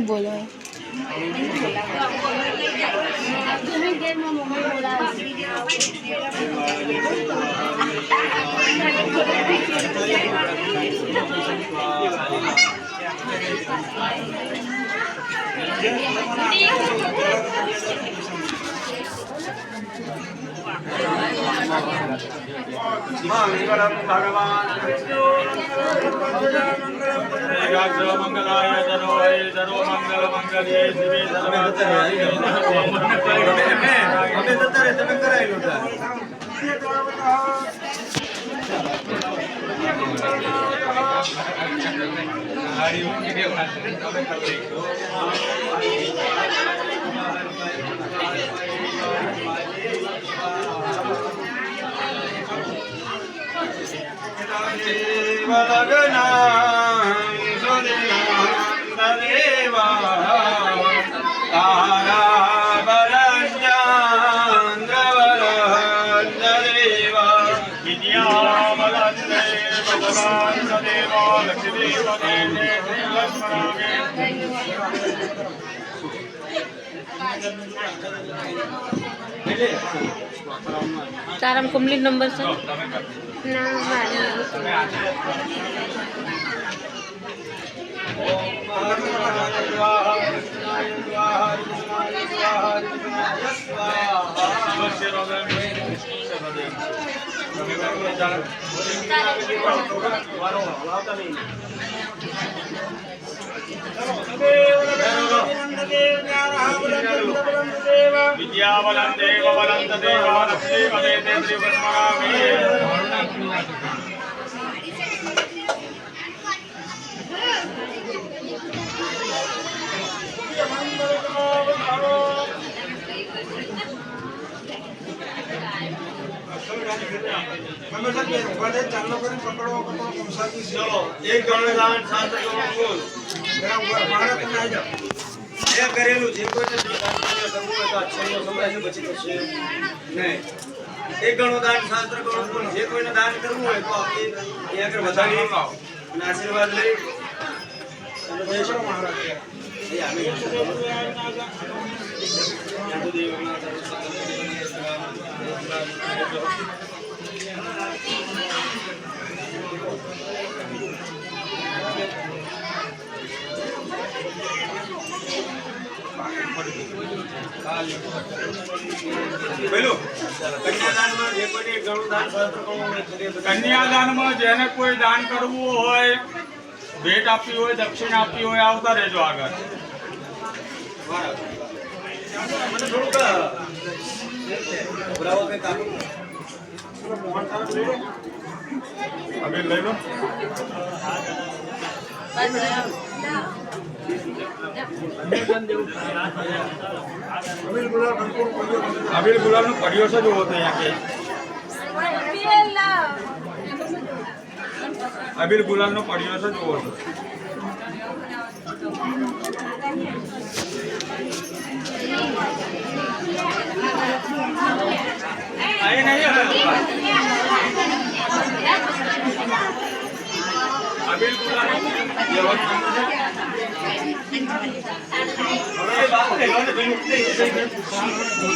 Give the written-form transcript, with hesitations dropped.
बोलो मंगलम भगवान मंगलाय जरो मंगल मंगले शिवे देवलगना देवा तारा बलंदेवा विद्या बलंदे भगवान देवा लक्ष्मी तारम कंप्लीट नंबर से ना विद्या बलंदेव बलंद देवा लक्ष्मी पदे देव चलो एक गणदान शास्त्र बोल करेलू जे कोई करવું હોય તો અક્ષરનો સમય બચી જશે નહીં એક ગણો દાન શાસ્ત્ર કરવું પણ જે કોઈને દાન કરવું હોય તો આપણે એ આગળ વધારી અને આશીર્વાદ લઈ અને દેશો મહારાજ એ અમે કન્યાદાનમાં જેને કોઈ દાન કરવું હોય, ભેટ આપવી હોય, દક્ષિણ આપવી હોય, આવતા રહેજો આગળ. લઈ લો. અબીલ ગુલાબ નો પડ્યો છે જો હોતો અહીંયા કે અબીલ ગુલાલ નો પડ્યો છે જોવો છો આયે નહીં અબીલ ગુલાલ જેવો છે હવે બાપ લે લો ને ભાઈ